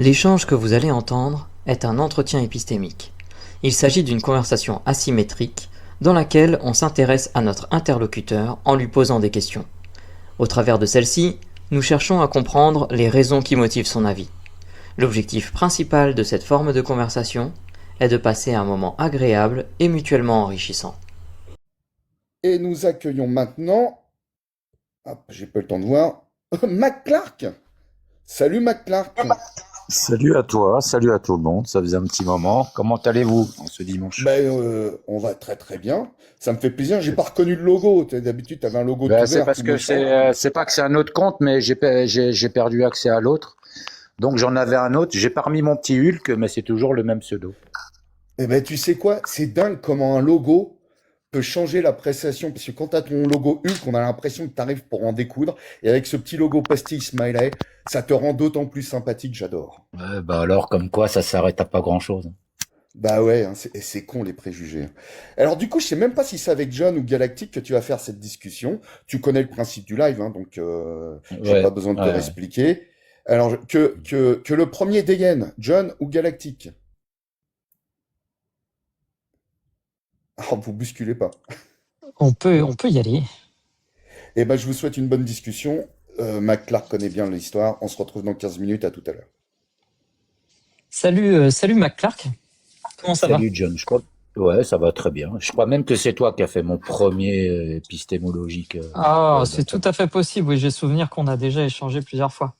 L'échange que vous allez entendre est un entretien épistémique. Il s'agit d'une conversation asymétrique dans laquelle on s'intéresse à notre interlocuteur en lui posant des questions. Au travers de celle-ci, nous cherchons à comprendre les raisons qui motivent son avis. L'objectif principal de cette forme de conversation est de passer un moment agréable et mutuellement enrichissant. Et nous accueillons maintenant, hop, j'ai pas le temps de voir, Mac Clark. Salut Mac Clark. Salut à toi, salut à tout le monde, ça faisait un petit moment. Comment allez-vous en ce dimanche? On va très très bien. Ça me fait plaisir. J'ai pas reconnu le logo. D'habitude, tu avais un logo tout C'est vert, parce tout que méchant. c'est pas que c'est un autre compte, mais j'ai perdu accès à l'autre. Donc j'en avais un autre, j'ai pas remis mon petit Hulk, mais c'est toujours le même pseudo. Eh ben, tu sais quoi? C'est dingue comment un logo peut changer l'appréciation. Parce que quand tu as ton logo Hulk, on a l'impression que tu arrives pour en découdre. Et avec ce petit logo pastille smiley, ça te rend d'autant plus sympathique. J'adore. Bah alors, comme quoi, ça s'arrête à pas grand-chose. Bah ouais, hein, c'est con les préjugés. Alors du coup, je sais même pas si c'est avec John ou Galactic que tu vas faire cette discussion. Tu connais le principe du live, hein, donc j'ai pas Ouais, besoin de te ouais. réexpliquer. Alors que le premier dégaine, John ou Galactic. Ah, vous bousculez pas. On peut y aller. Eh ben, je vous souhaite une bonne discussion. Mac Clark connaît bien l'histoire. On se retrouve dans 15 minutes. À tout à l'heure. Salut Mac Clark. Comment ça va? Salut John, je crois. Ouais, ça va très bien. Je crois même que c'est toi qui as fait mon premier épistémologique Ah, c'est tout d'après. à fait possible. Oui, j'ai souvenir qu'on a déjà échangé plusieurs fois.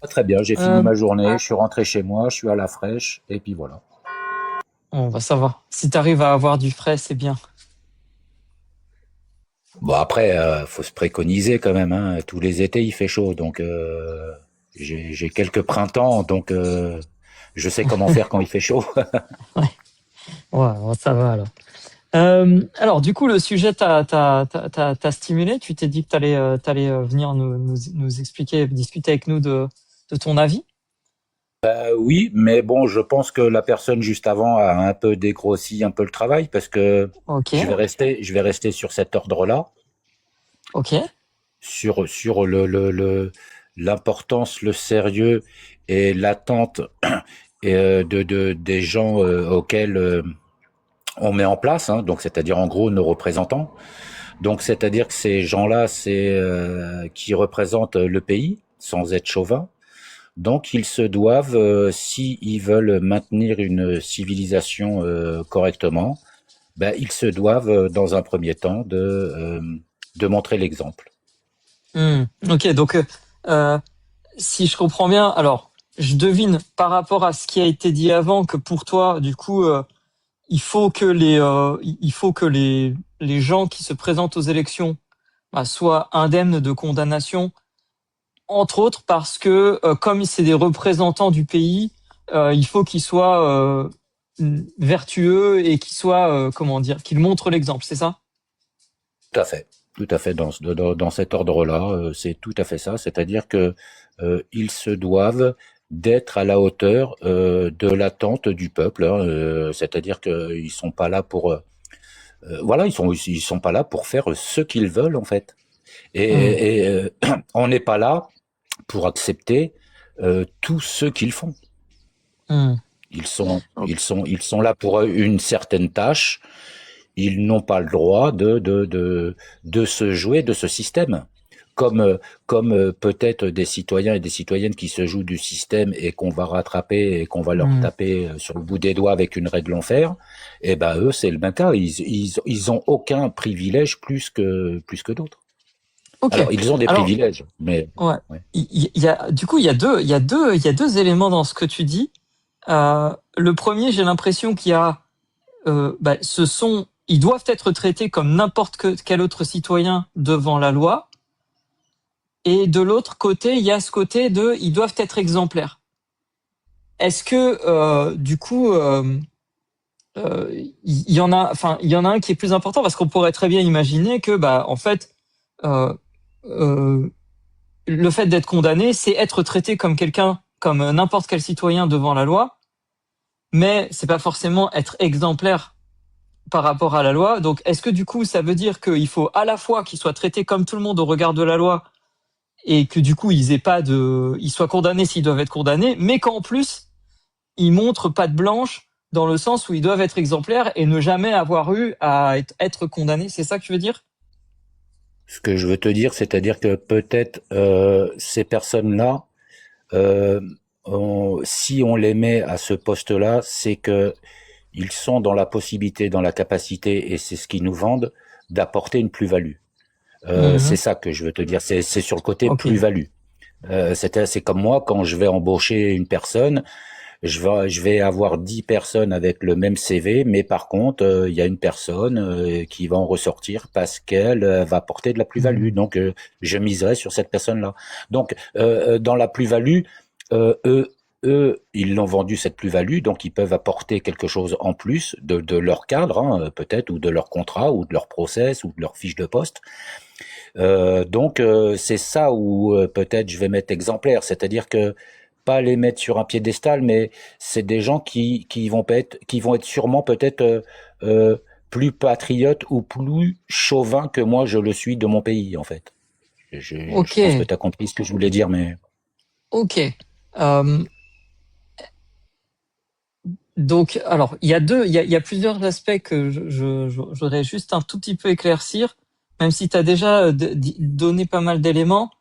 Très bien, j'ai fini Euh, ma journée, je suis rentré chez moi, je suis à la fraîche, et puis voilà. ça va. Si t'arrives à avoir du frais, c'est bien. Bon après, faut se préconiser quand même. Hein. Tous les étés, il fait chaud, donc j'ai quelques printemps, donc je sais comment faire quand il fait chaud. Ouais, ouais, bon, ça va alors. Alors, du coup, le sujet t'a stimulé. Tu t'es dit que t'allais venir nous expliquer, discuter avec nous de ton avis. Oui, mais bon, je pense que la personne juste avant a un peu dégrossi un peu le travail parce que Ok, je vais rester sur cet ordre-là, ok. sur l'importance, le sérieux et l'attente des gens auxquels on met en place, hein, donc c'est-à-dire en gros nos représentants. Donc c'est-à-dire que ces gens-là, c'est qui représentent le pays, sans être chauvin. Donc ils se doivent, si ils veulent maintenir une civilisation correctement, ben ils se doivent dans un premier temps de montrer l'exemple. Ok, donc si je comprends bien, alors je devine par rapport à ce qui a été dit avant que pour toi, du coup, il faut que les gens qui se présentent aux élections soient indemnes de condamnation, entre autres parce que comme c'est des représentants du pays, il faut qu'ils soient vertueux et qu'ils soient comment dire, qu'ils montrent l'exemple, c'est ça? Tout à fait. Tout à fait dans cet ordre-là, c'est tout à fait ça. C'est-à-dire que ils se doivent d'être à la hauteur de l'attente du peuple. Hein, c'est-à-dire qu'ils sont pas là pour voilà, ils sont pas là pour faire ce qu'ils veulent en fait. Hum, On n'est pas là pour accepter tout ce qu'ils font. hum. Ils sont là pour une certaine tâche. Ils n'ont pas le droit de se jouer de ce système. Comme peut-être des citoyens et des citoyennes qui se jouent du système et qu'on va rattraper et qu'on va leur Hum. taper sur le bout des doigts avec une règle en fer, et ben eux c'est le même cas. Ils ont aucun privilège plus que d'autres. Ok. Alors ils ont des Alors privilèges, mais ouais, ouais. il y a du coup il y a deux éléments dans ce que tu dis. Le premier, j'ai l'impression qu'il y a ils doivent être traités comme quel autre citoyen devant la loi. Et de l'autre côté, il y a ce côté de, ils doivent être exemplaires. Est-ce que du coup, il y en a un qui est plus important parce qu'on pourrait très bien imaginer que, en fait, euh, euh, le fait d'être condamné, c'est être traité comme quelqu'un, comme n'importe quel citoyen devant la loi, mais c'est pas forcément être exemplaire par rapport à la loi. Donc, est-ce que du coup, ça veut dire qu'il faut à la fois qu'il soit traité comme tout le monde au regard de la loi et que du coup ils soient condamnés s'ils doivent être condamnés, mais qu'en plus ils montrent patte blanche dans le sens où ils doivent être exemplaires et ne jamais avoir eu à être condamnés. C'est ça que tu veux dire? Ce que je veux te dire, c'est-à-dire que peut-être ces personnes-là, si on les met à ce poste-là, c'est que ils sont dans la possibilité, dans la capacité, et c'est ce qu'ils nous vendent, d'apporter une plus-value. C'est ça que je veux te dire. C'est sur le côté Ok. plus-value. C'est comme moi, quand je vais embaucher une personne, je vais avoir 10 personnes avec le même CV, mais par contre, il y a une personne qui va en ressortir parce qu'elle va apporter de la plus-value. Donc, je miserai sur cette personne-là. Donc, dans la plus-value, eux, ils l'ont vendu cette plus-value, donc ils peuvent apporter quelque chose en plus de leur cadre, hein, peut-être, ou de leur contrat, ou de leur process, ou de leur fiche de poste. Donc, c'est ça où peut-être je vais mettre exemplaire, c'est-à-dire que pas les mettre sur un piédestal, mais c'est des gens qui vont être sûrement peut-être plus patriotes ou plus chauvins que moi je le suis de mon pays, en fait. Je Ok. pense que tu as compris ce que je voulais dire, mais Ok. Euh, donc, alors, il y a plusieurs aspects que je voudrais juste un tout petit peu éclaircir, même si tu as déjà donné pas mal d'éléments.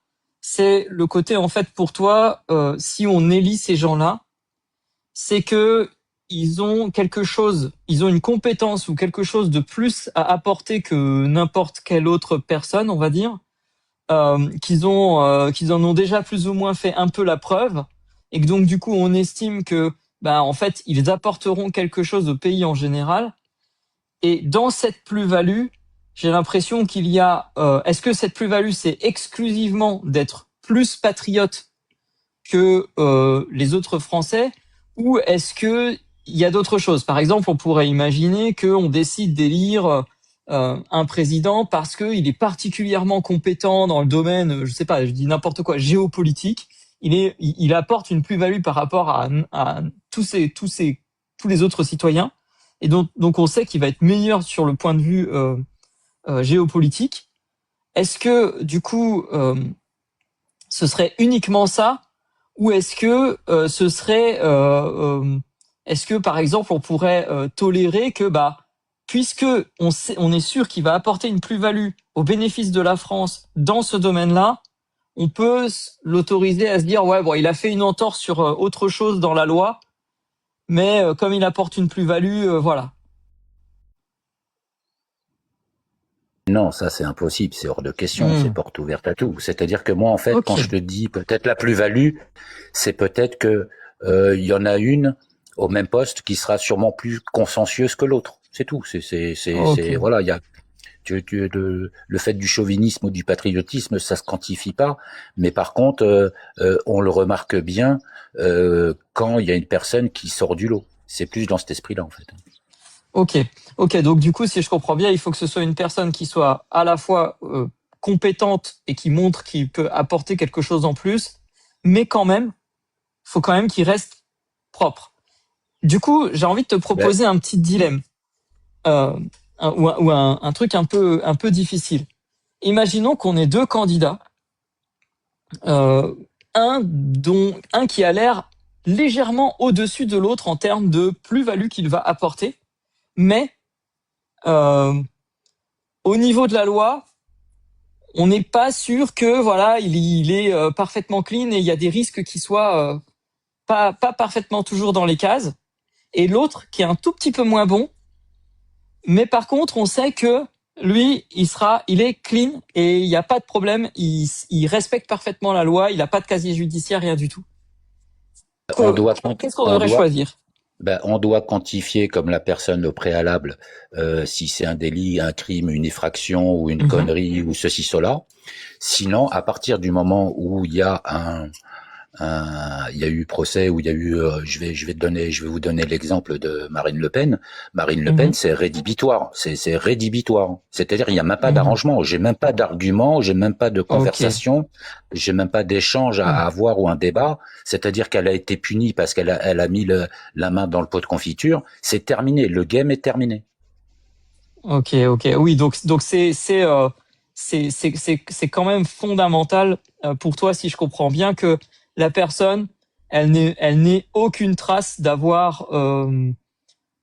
C'est le côté, en fait, pour toi, si on élit ces gens-là, c'est que ils ont quelque chose, ils ont une compétence ou quelque chose de plus à apporter que n'importe quelle autre personne, on va dire, qu'ils en ont déjà plus ou moins fait un peu la preuve, et que donc du coup on estime que en fait ils apporteront quelque chose au pays en général. Et dans cette plus-value, j'ai l'impression qu'il y a est-ce que cette plus-value c'est exclusivement d'être plus patriote que les autres Français, ou est-ce que il y a d'autres choses? Par exemple, on pourrait imaginer qu'on décide d'élire un président parce qu'il est particulièrement compétent dans le domaine, je sais pas, je dis n'importe quoi, géopolitique. Il apporte une plus-value par rapport à tous les autres citoyens, et donc on sait qu'il va être meilleur sur le point de vue géopolitique. Est-ce que du coup, ce serait uniquement ça? Ou est-ce que ce serait, est-ce que par exemple on pourrait tolérer que puisque on est sûr qu'il va apporter une plus-value au bénéfice de la France dans ce domaine-là, on peut l'autoriser à se dire ouais bon il a fait une entorse sur autre chose dans la loi, mais comme il apporte une plus-value, voilà. non, ça c'est impossible, c'est hors de question, c'est porte ouverte à tout. C'est-à-dire que moi, en fait, quand Ok. je te dis peut-être la plus-value, c'est peut-être que il y en a une au même poste qui sera sûrement plus consciencieuse que l'autre. C'est tout. Ok. Voilà, il y a le fait du chauvinisme ou du patriotisme, ça se quantifie pas, mais par contre, on le remarque bien quand il y a une personne qui sort du lot. C'est plus dans cet esprit-là, en fait. Ok, ok. Donc du coup, si je comprends bien, il faut que ce soit une personne qui soit à la fois compétente et qui montre qu'il peut apporter quelque chose en plus, mais quand même, faut quand même qu'il reste propre. Du coup, j'ai envie de te Ben, proposer un petit dilemme, ou un truc un peu difficile. Imaginons qu'on ait deux candidats, euh, un qui a l'air légèrement au-dessus de l'autre en termes de plus-value qu'il va apporter, mais euh, au niveau de la loi, on n'est pas sûr que voilà, il est parfaitement clean, et il y a des risques qui soient pas parfaitement toujours dans les cases. Et l'autre qui est un tout petit peu moins bon, mais par contre, on sait que lui, il est clean et il n'y a pas de problème, il respecte parfaitement la loi, il n'a pas de casier judiciaire, rien du tout. on doit, Qu'est-ce qu'on on devrait doit choisir? On doit quantifier comme la personne au préalable si c'est un délit, un crime, une effraction ou une Mhm. connerie ou ceci, cela. Sinon, à partir du moment où il y a il y a eu procès, où il y a eu, je vais vous donner l'exemple de Marine Le Pen. Marine Le Pen, Mhm. c'est rédhibitoire, c'est rédhibitoire. C'est-à-dire, il n'y a même pas Mhm. d'arrangement, j'ai même pas d'argument, j'ai même pas de Ok. conversation, j'ai même pas d'échange à avoir ou un débat. C'est-à-dire qu'elle a été punie parce elle a mis la main dans le pot de confiture. C'est terminé, le game est terminé. Ok, ok. Oui, donc c'est quand même fondamental pour toi, si je comprends bien, que la personne, elle n'ait aucune trace d'avoir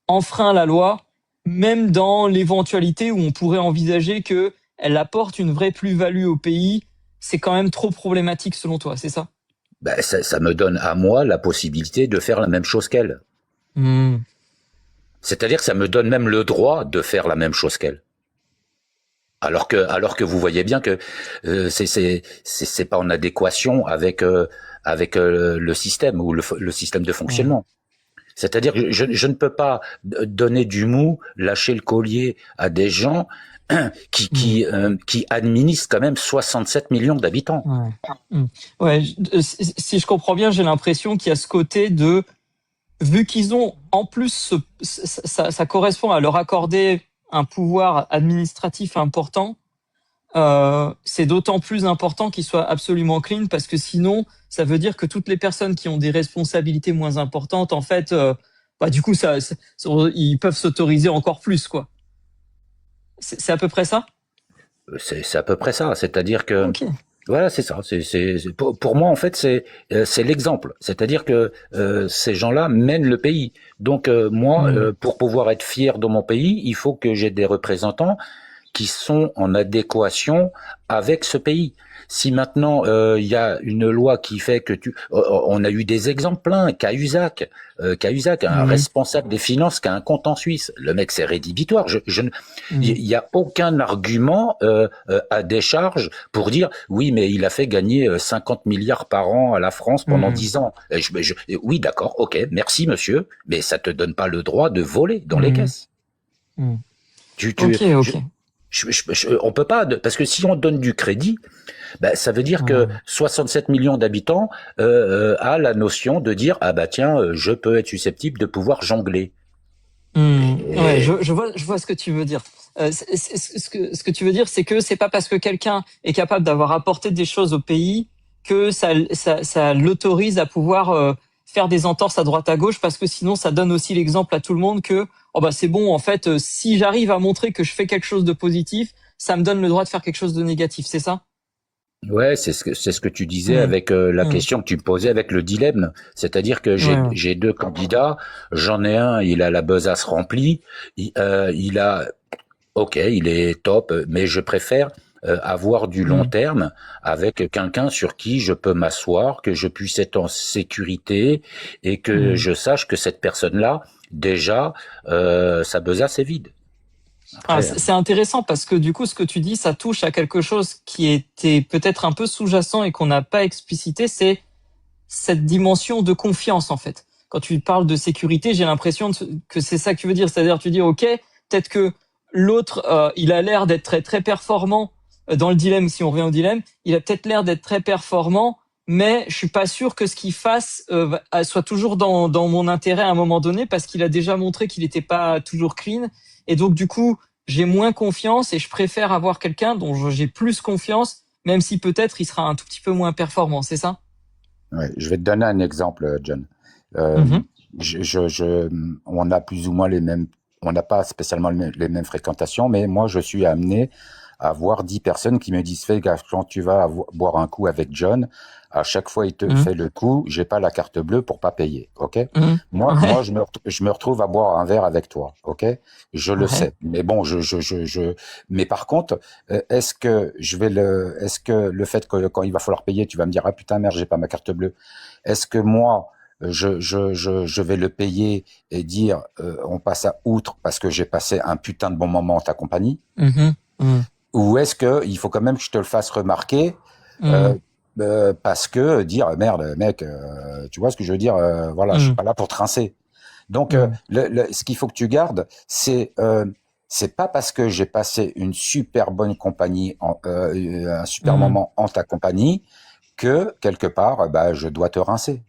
enfreint la loi, même dans l'éventualité où on pourrait envisager que elle apporte une vraie plus-value au pays. C'est quand même trop problématique selon toi, c'est ça? Ben, ça me donne à moi la possibilité de faire la même chose qu'elle. Mmh. C'est-à-dire que ça me donne même le droit de faire la même chose qu'elle. Alors que vous voyez bien que c'est pas en adéquation avec le système ou le système de Ouais. fonctionnement. C'est-à-dire que je ne peux pas donner du mou, lâcher le collier à des gens Mmh. qui administrent quand même 67 millions d'habitants. Ouais. Mmh. Ouais, si je comprends bien, j'ai l'impression qu'il y a ce côté de, vu qu'ils ont en plus ça correspond à leur accorder un pouvoir administratif important, c'est d'autant plus important qu'ils soient absolument clean, parce que sinon, ça veut dire que toutes les personnes qui ont des responsabilités moins importantes, en fait, bah, du coup, ils peuvent s'autoriser encore plus, quoi. C'est à peu près ça? C'est à peu près ça. C'est-à-dire que Ok. voilà, c'est ça. Pour moi en fait c'est l'exemple. C'est-à-dire que ces gens-là mènent le pays. Donc moi, Hmm. pour pouvoir être fier de mon pays, il faut que j'ai des représentants qui sont en adéquation avec ce pays. Si maintenant il y a une loi qui fait que on a eu des exemples pleins, Cahuzac, un Hmm. responsable des finances qui a un compte en Suisse. Le mec c'est rédhibitoire. Hmm. Il y a aucun argument à décharge pour dire oui mais il a fait gagner 50 milliards par an à la France pendant Hmm. 10 ans. Oui d'accord, ok, merci monsieur, mais ça te donne pas le droit de voler dans les Hmm. caisses. Hmm. Tu, tu, Ok, ok. on peut pas, parce que si on donne du crédit, ben, ça veut dire que Ouais. 67 millions d'habitants a la notion de dire ah bah tiens, je peux être susceptible de pouvoir jongler. Ouais, Et je vois ce que tu veux dire. Ce que tu veux dire, c'est que c'est pas parce que quelqu'un est capable d'avoir apporté des choses au pays que ça l'autorise à pouvoir faire des entorses à droite à gauche, parce que sinon ça donne aussi l'exemple à tout le monde que oh bah c'est bon, en fait, si j'arrive à montrer que je fais quelque chose de positif, ça me donne le droit de faire quelque chose de négatif, c'est ça? ouais, c'est ce que tu disais Mmh. avec la Mmh. question que tu me posais avec le dilemme, c'est-à-dire que Ouais, ouais. j'ai deux candidats, j'en ai un, il a la besace remplie, il a ok, il est top, mais je préfère avoir du long Mmh. terme avec quelqu'un sur qui je peux m'asseoir, que je puisse être en sécurité et que Mmh. je sache que cette personne-là, déjà, sa besace est vide. Ah, Après, c'est intéressant, parce que du coup, ce que tu dis, ça touche à quelque chose qui était peut-être un peu sous-jacent et qu'on n'a pas explicité, c'est cette dimension de confiance, en fait. Quand tu parles de sécurité, j'ai l'impression que c'est ça que tu veux dire. C'est-à-dire, tu dis, OK, peut-être que l'autre, il a l'air d'être très, très performant dans le dilemme, si on revient au dilemme, il a peut-être l'air d'être très performant, mais je suis pas sûr que ce qu'il fasse soit toujours dans mon intérêt à un moment donné, parce qu'il a déjà montré qu'il n'était pas toujours clean. Et donc, du coup, j'ai moins confiance et je préfère avoir quelqu'un dont j'ai plus confiance, même si peut-être il sera un tout petit peu moins performant, c'est ça? ouais, je vais te donner un exemple, John. Euh, Mhm. on a plus ou moins les mêmes, on n'a pas spécialement les mêmes fréquentations, mais moi, je suis amené à voir 10 personnes qui me disent, fais gaffe, quand tu vas boire un coup avec John, à chaque fois, il te Mhm. fait le coup, j'ai pas la carte bleue pour pas payer, ok? Mhm. Moi, Ouais, je me retrouve à boire un verre avec toi, ok? Je le ouais. sais. Mais bon, mais par contre, est-ce que le fait que quand il va falloir payer, tu vas me dire, ah putain, merde, j'ai pas ma carte bleue. Est-ce que moi, je vais le payer et dire, on passe à outre parce que j'ai passé un putain de bon moment en ta compagnie? Mhm. Mhm. Ou est-ce que il faut quand même que je te le fasse remarquer euh, Mhm. parce que dire merde mec, tu vois ce que je veux dire, voilà, je suis Mhm. pas là pour te rincer. Donc Mhm. ce qu'il faut que tu gardes, c'est pas parce que j'ai passé une super bonne compagnie, un super Mhm. moment en ta compagnie que quelque part, bah, je dois te rincer.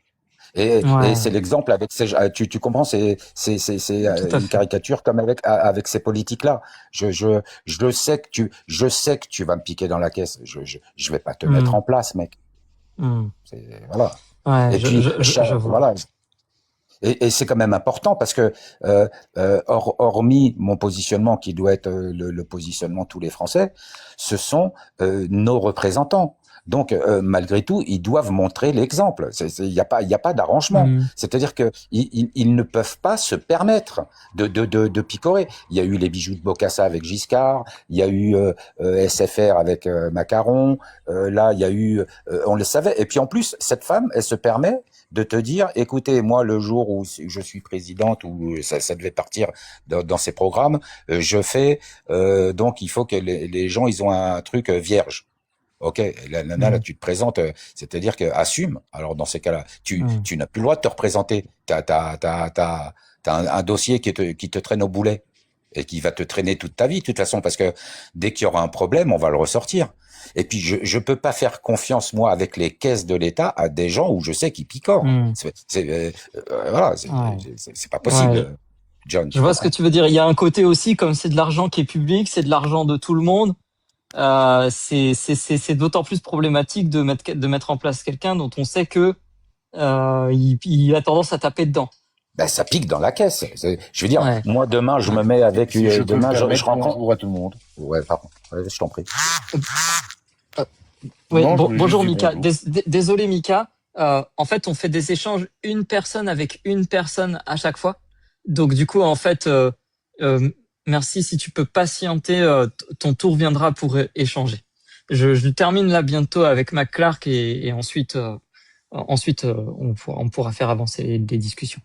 Et c'est Ouais, l'exemple avec tu comprends, c'est tout à une fait. caricature comme avec ces politiques-là. Je sais que tu vas me piquer dans la caisse. Je vais pas te mettre Mhm. en place, mec. Mhm. C'est, voilà. Ouais, Et puis, je vois. voilà. Et c'est quand même important parce que, hormis mon positionnement qui doit être le positionnement de tous les Français, ce sont nos représentants. Donc, malgré tout, ils doivent montrer l'exemple. Il y a pas d'arrangement. Mm. C'est-à-dire que ils ne peuvent pas se permettre de picorer. Il y a eu les bijoux de Bokassa avec Giscard. Il y a eu SFR avec Macaron. Là, il y a eu, on le savait. Et puis en plus, cette femme, elle se permet de te dire, écoutez, moi, le jour où je suis présidente, ou ça devait partir dans ces programmes, je fais, donc il faut que les gens, ils ont un truc vierge. Ok, la nana, là, Mm. tu te présentes, c'est-à-dire que assume. Alors, dans ces cas-là, Mm. tu n'as plus le droit de te représenter. T'as un dossier qui te traîne au boulet et qui va te traîner toute ta vie, de toute façon, parce que dès qu'il y aura un problème, on va le ressortir. Et puis, je peux pas faire confiance, moi, avec les caisses de l'État, à des gens où je sais qu'ils picorent. Mm. Voilà, Ouais. c'est pas possible, Ouais. John, Je tu vois ce que comprends? tu veux dire. Il y a un côté aussi, comme c'est de l'argent qui est public, c'est de l'argent de tout le monde. C'est d'autant plus problématique de mettre en place quelqu'un dont on sait que il a tendance à taper dedans. Ben, ça pique dans la caisse. Je veux dire, Ouais. moi, demain, je me mets avec, Si je peux demain, me je permettre, rencontre. bonjour à tout le monde. Ouais, pardon. Ouais, je t'en prie. Oui, Non, je voulais bonjour juste dire Mika. bonjour. Désolé Mika. En fait, on fait des échanges une personne avec une personne à chaque fois. Donc du coup, en fait, merci si tu peux patienter. Ton tour viendra pour échanger. Je termine là bientôt avec Mac Clark et ensuite, on pourra faire avancer les discussions.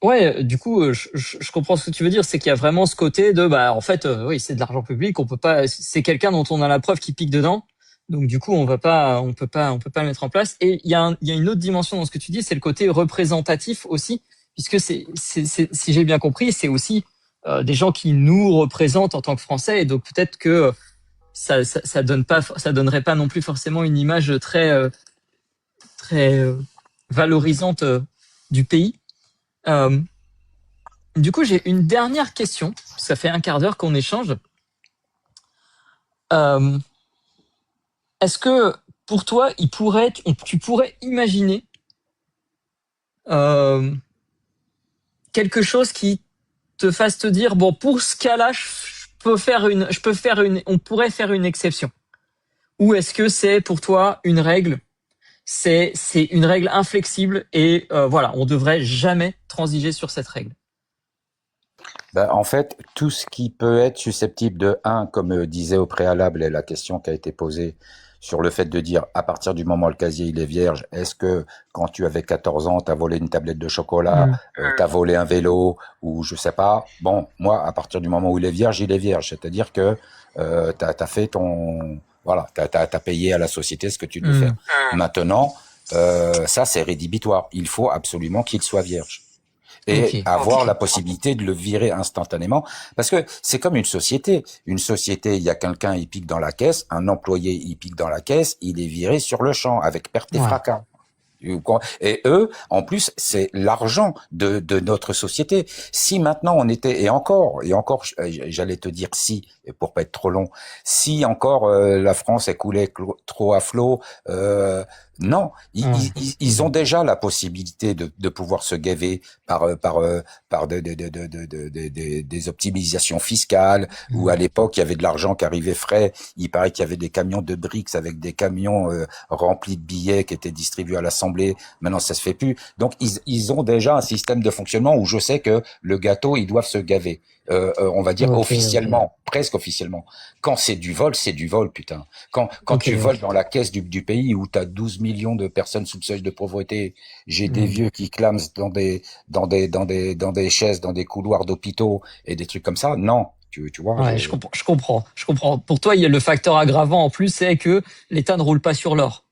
Ouais, du coup, je comprends ce que tu veux dire, c'est qu'il y a vraiment ce côté de, bah, en fait, oui, c'est de l'argent public, on peut pas, c'est quelqu'un dont on a la preuve qui pique dedans, donc du coup, on peut pas le mettre en place. Et il y a une autre dimension dans ce que tu dis, c'est le côté représentatif aussi, puisque si j'ai bien compris, c'est aussi des gens qui nous représentent en tant que Français, et donc peut-être que ça donnerait pas non plus forcément une image très valorisante du pays. Du coup, j'ai une dernière question. Ça fait un quart d'heure qu'on échange. Est-ce que pour toi, tu pourrais imaginer quelque chose qui te fasse te dire, bon, pour ce cas-là, on pourrait faire une exception. Ou est-ce que c'est pour toi une règle? C'est une règle inflexible et voilà, on devrait jamais transiger sur cette règle. Ben, en fait, tout ce qui peut être susceptible de, comme disait au préalable la question qui a été posée sur le fait de dire, à partir du moment où le casier il est vierge, est-ce que quand tu avais 14 ans, t'as volé une tablette de chocolat, t'as volé un vélo, ou je sais pas, bon, moi, à partir du moment où il est vierge, c'est-à-dire que t'as fait voilà, t'as payé à la société ce que tu devais faire. Maintenant, ça c'est rédhibitoire. Il faut absolument qu'il soit vierge. Et avoir la possibilité de le virer instantanément. Parce que c'est comme une société. Une société, il y a quelqu'un, il pique dans la caisse, un employé, il pique dans la caisse, il est viré sur le champ, avec perte et fracas. Et eux, en plus, c'est l'argent de notre société. Si maintenant on était, et encore, j'allais te dire si, pour pas être trop long, si encore la France est coulée trop à flot, non, ils ont déjà la possibilité de pouvoir se gaver par des optimisations fiscales, où à l'époque il y avait de l'argent qui arrivait frais. Il paraît qu'il y avait des camions de briques avec des camions remplis de billets qui étaient distribués à l'Assemblée. Maintenant ça se fait plus. Donc ils ont déjà un système de fonctionnement où je sais que le gâteau ils doivent se gaver. On va dire officiellement, presque officiellement. Quand c'est du vol, putain. Quand tu voles dans la caisse du pays où t'as 12 millions de personnes sous le seuil de pauvreté, j'ai des vieux qui clament dans des chaises, dans des couloirs d'hôpitaux et des trucs comme ça. Non. Tu vois. Ouais, je comprends. Pour toi, il y a le facteur aggravant en plus, c'est que l'État ne roule pas sur l'or.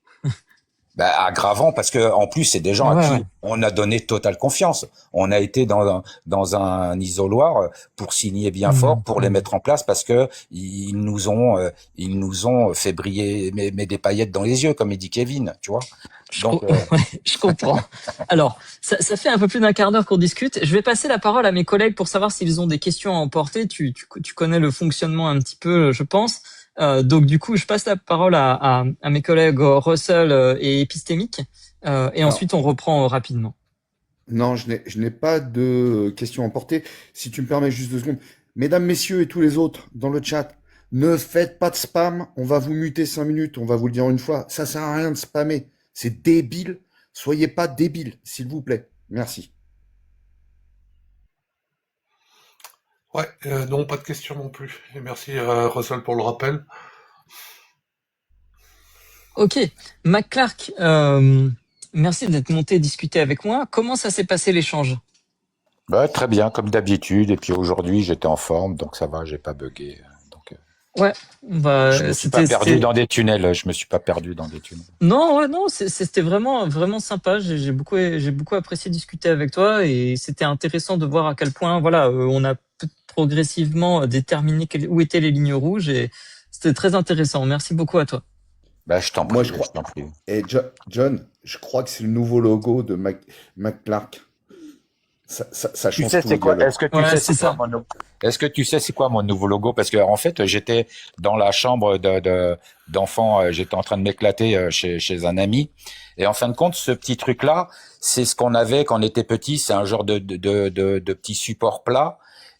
Ben, aggravant parce que en plus c'est des gens à qui on a donné totale confiance. On a été dans un isoloir pour signer bien fort, pour les mettre en place parce que ils nous ont fait briller mais des paillettes dans les yeux comme il dit Kevin, tu vois. Donc je comprends. Alors, ça fait un peu plus d'un quart d'heure qu'on discute. Je vais passer la parole à mes collègues pour savoir s'ils ont des questions à emporter. Tu connais le fonctionnement un petit peu, je pense. Donc du coup, je passe la parole à mes collègues Russell et Épistémique, et ensuite on reprend rapidement. Non, je n'ai pas de questions à porter. Si tu me permets juste 2 secondes. Mesdames, messieurs et tous les autres dans le chat, ne faites pas de spam. On va vous muter 5 minutes. On va vous le dire une fois. Ça sert à rien de spammer. C'est débile. Soyez pas débiles, s'il vous plaît. Merci. Ouais, non, pas de questions non plus. Et merci Russell pour le rappel. Ok, McClark, merci d'être monté discuter avec moi. Comment ça s'est passé l'échange? Bah, très bien, comme d'habitude. Et puis aujourd'hui, j'étais en forme, donc ça va, j'ai pas bugué. Donc, Ouais, je me suis pas perdu dans des tunnels. Je me suis pas perdu dans des tunnels. Non, ouais, non, c'était vraiment, vraiment sympa. J'ai beaucoup apprécié discuter avec toi et c'était intéressant de voir à quel point, voilà, on a progressivement déterminé où étaient les lignes rouges et c'était très intéressant. Merci beaucoup à toi. Bah, je t'en prie, Moi, je crois. je t'en prie. Et John, je crois que c'est le nouveau logo de McClark. Ça Tu change sais tout c'est le quoi? dialogue. Est-ce que tu Ouais, sais c'est c'est quoi ça. mon logo? Est-ce que tu sais c'est quoi mon nouveau logo? Parce que en fait, j'étais dans la chambre d'enfant, j'étais en train de m'éclater chez un ami. Et en fin de compte, ce petit truc-là, c'est ce qu'on avait quand on était petit. C'est un genre de petit support plat.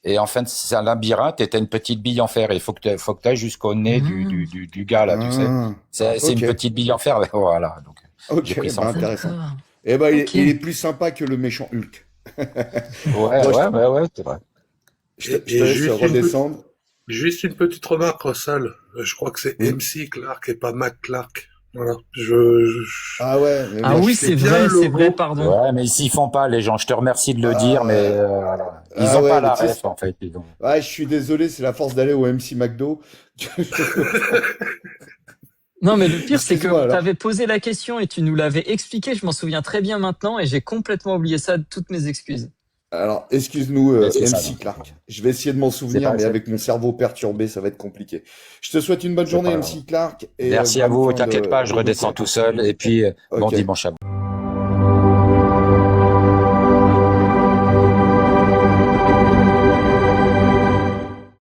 Et en fait, c'est un labyrinthe et t'as une petite bille en fer. Et il faut que t'ailles jusqu'au nez du gars, là, tu sais. Ah, C'est une ok. petite bille en fer. Voilà. Donc, j'ai Ok, pris ça bah en photo. intéressant. D'accord. Eh ben, Ok. il est plus sympa que le méchant Hulk. Ouais, Bon, ouais, c'est vrai. je te Et laisse redescendre. juste une petite remarque, Russell. Je crois que c'est Oui. MC Clark et pas Mac Clark. Voilà. Ah ouais, mais Ah moi, oui, c'est c'est bien le vrai, logo. pardon. Ouais, mais ils s'y font pas, les gens. Je te remercie de le dire, mais voilà. Ils Ah ont pas ouais, mais la tu sais, ref, en fait. Ils ont... ouais, je suis désolé, c'est la force d'aller au MC McDo. Non, mais le pire, c'est que Excuse-moi on alors. t'avait posé la question et tu nous l'avais expliqué. Je m'en souviens très bien maintenant et j'ai complètement oublié ça. Toutes mes excuses. Alors, excuse-nous, Mais c'est ça, MC donc. Clark. Je vais essayer de m'en souvenir, mais avec mon cerveau perturbé, ça va être compliqué. Je te souhaite une bonne C'est journée, pas grave. MC Clark, et Merci à bonne vous. fin T'inquiète pas, je de redescends week-end. tout seul. Et puis, bon Ok. dimanche à vous.